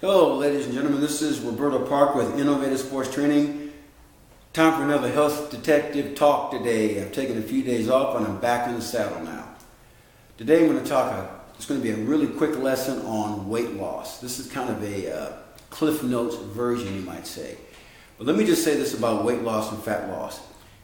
Hello, ladies and gentlemen. This is Roberto Park with Innovative Sports Training. Time for another health detective talk today. I've taken a few days off and I'm back in the saddle now. Today I'm going to talk, it's going to be a really quick lesson on weight loss. This is kind of a Cliff Notes version, you might say. But let me just say this about weight loss and fat loss.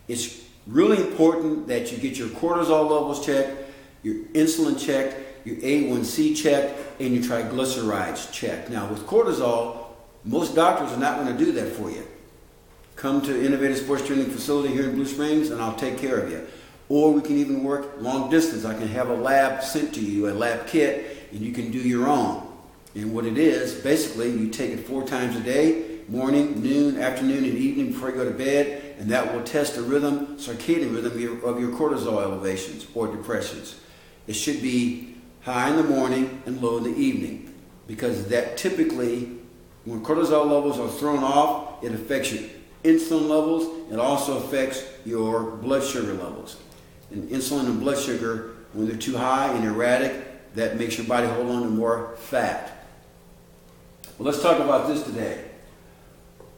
It's really important that you get your cortisol levels checked, your insulin checked, your A1C checked, and your triglycerides checked. Now with cortisol, most doctors are not going to do that for you. Come to Innovative Sports Training Facility here in Blue Springs and I'll take care of you. Or we can even work long distance. I can have a lab sent to you, a lab kit, and you can do your own. And what it is, basically you take it 4 times a day, morning, noon, afternoon, and evening before you go to bed, and that will test the rhythm, circadian rhythm of your cortisol elevations or depressions. It should be high in the morning and low in the evening, because that typically, when cortisol levels are thrown off, it affects your insulin levels. It also affects your blood sugar levels. And insulin and blood sugar, when they're too high and erratic, that makes your body hold on to more fat. Well, let's talk about this today.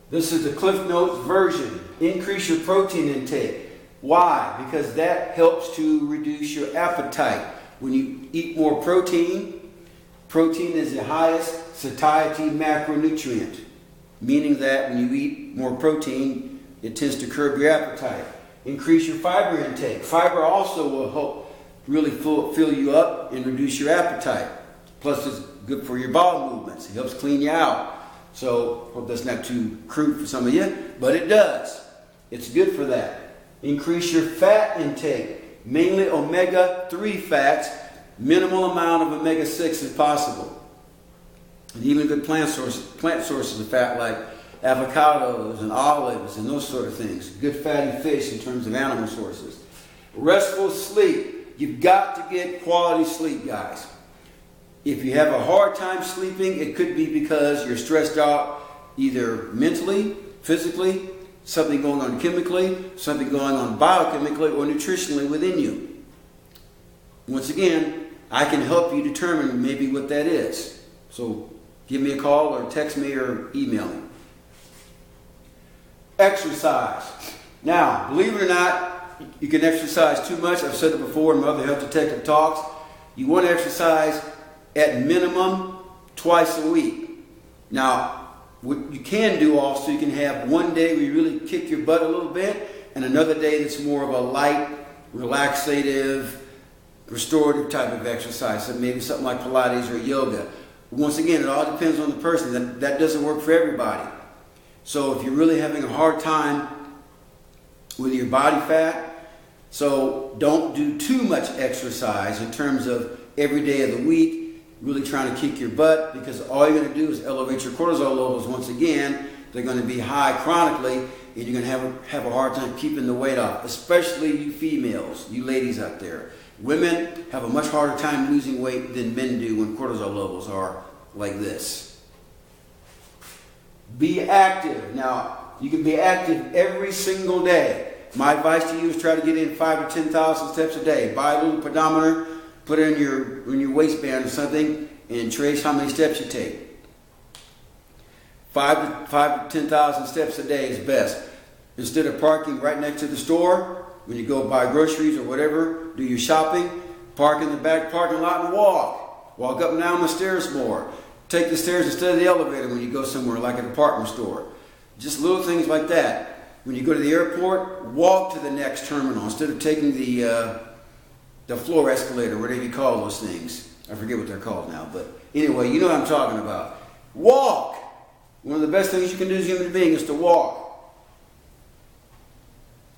This is the Cliff Notes version. Increase your protein intake. Why? Because that helps to reduce your appetite. When you eat more protein, protein is the highest satiety macronutrient, meaning that when you eat more protein, it tends to curb your appetite. Increase your fiber intake. Fiber also will help really fill you up and reduce your appetite. Plus, it's good for your bowel movements. It helps clean you out. So, hope that's not too crude for some of you, but it does. It's good for that. Increase your fat intake. Mainly omega-3 fats, minimal amount of omega-6 if possible. And even good plant sources of fat like avocados and olives and those sort of things. Good fatty fish in terms of animal sources. Restful sleep. You've got to get quality sleep, guys. If you have a hard time sleeping, it could be because you're stressed out either mentally, physically, something going on chemically, something going on biochemically or nutritionally within you. Once again, I can help you determine maybe what that is. So give me a call or text me or email me. Exercise. Now, believe it or not, you can exercise too much. I've said it before in my other health detective talks. You want to exercise at minimum twice a week. Now, what you can do also, you can have one day where you really kick your butt a little bit and another day that's more of a light, relaxative, restorative type of exercise. So maybe something like Pilates or yoga. Once again, it all depends on the person. That doesn't work for everybody. So if you're really having a hard time with your body fat, so don't do too much exercise in terms of every day of the week, really trying to kick your butt, because all you're going to do is elevate your cortisol levels once again. They're going to be high chronically, and you're going to have a hard time keeping the weight off, especially you females, you ladies out there. Women have a much harder time losing weight than men do when cortisol levels are like this. Be active. Now, you can be active every single day. My advice to you is try to get in 5,000 to 10,000 steps a day. Buy a little pedometer, put it in your waistband or something, and trace how many steps you take. 5,000 to 10,000 steps a day is best. Instead of parking right next to the store, when you go buy groceries or whatever, do your shopping, park in the back parking lot and walk. Walk up and down the stairs more. Take the stairs instead of the elevator when you go somewhere like a department store. Just little things like that. When you go to the airport, walk to the next terminal instead of taking the floor escalator, whatever you call those things. I forget what they're called now, but anyway, you know what I'm talking about. Walk. One of the best things you can do as a human being is to walk.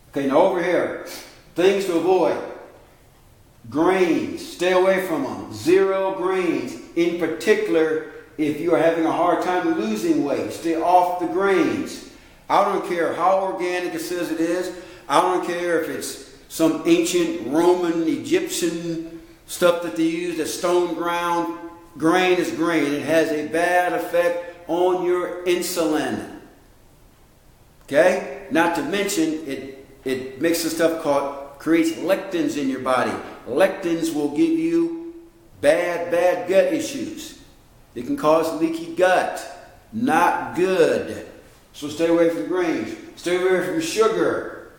Okay, now over here, things to avoid. Grains, stay away from them. 0 grains. In particular, if you are having a hard time losing weight, stay off the grains. I don't care how organic it says it is. I don't care if it's some ancient Roman, Egyptian stuff that they use, that's stone ground. Grain is grain. It has a bad effect on your insulin. Okay? Not to mention, it makes the stuff called, creates lectins in your body. Lectins will give you bad gut issues. It can cause leaky gut. Not good. So stay away from grains. Stay away from sugar.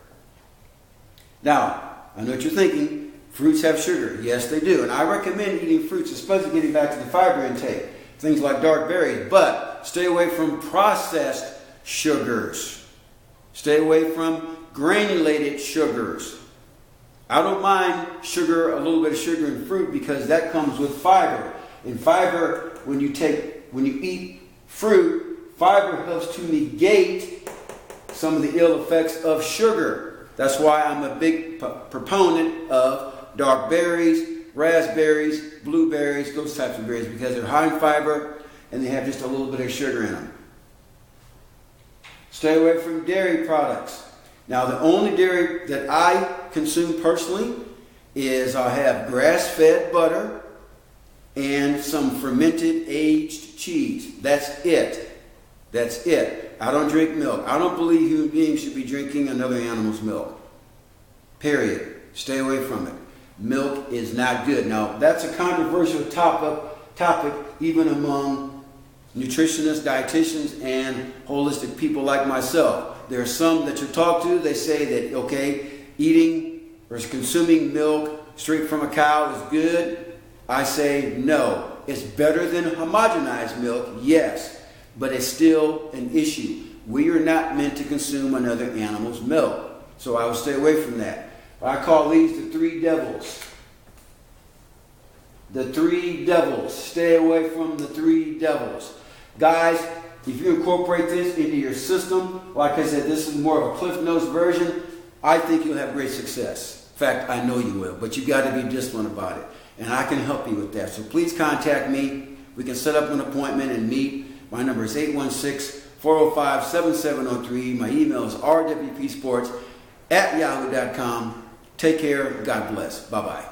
Now, I know what you're thinking. Fruits have sugar. Yes, they do. And I recommend eating fruits, especially getting back to the fiber intake. Things like dark berries. But stay away from processed sugars. Stay away from granulated sugars. I don't mind sugar, a little bit of sugar in fruit, because that comes with fiber. And fiber, when you eat fruit, fiber helps to negate some of the ill effects of sugar. That's why I'm a big proponent of dark berries, raspberries, blueberries, those types of berries, because they're high in fiber and they have just a little bit of sugar in them. Stay away from dairy products. Now, the only dairy that I consume personally is I have grass-fed butter and some fermented aged cheese. That's it. That's it. I don't drink milk. I don't believe human beings should be drinking another animal's milk. Period. Stay away from it. Milk is not good. Now, that's a controversial topic even among nutritionists, dietitians, and holistic people like myself. There are some that you talk to, they say that, okay, eating or consuming milk straight from a cow is good. I say no. It's better than homogenized milk, yes, but it's still an issue. We are not meant to consume another animal's milk, so I will stay away from that. I call these the three devils. The three devils. Stay away from the three devils. Guys, if you incorporate this into your system, like I said, this is more of a Cliff Notes version, I think you'll have great success. In fact, I know you will, but you've got to be disciplined about it. And I can help you with that. So please contact me. We can set up an appointment and meet. My number is 816-405-7703. My email is rwpsports@yahoo.com. Take care. God bless. Bye-bye.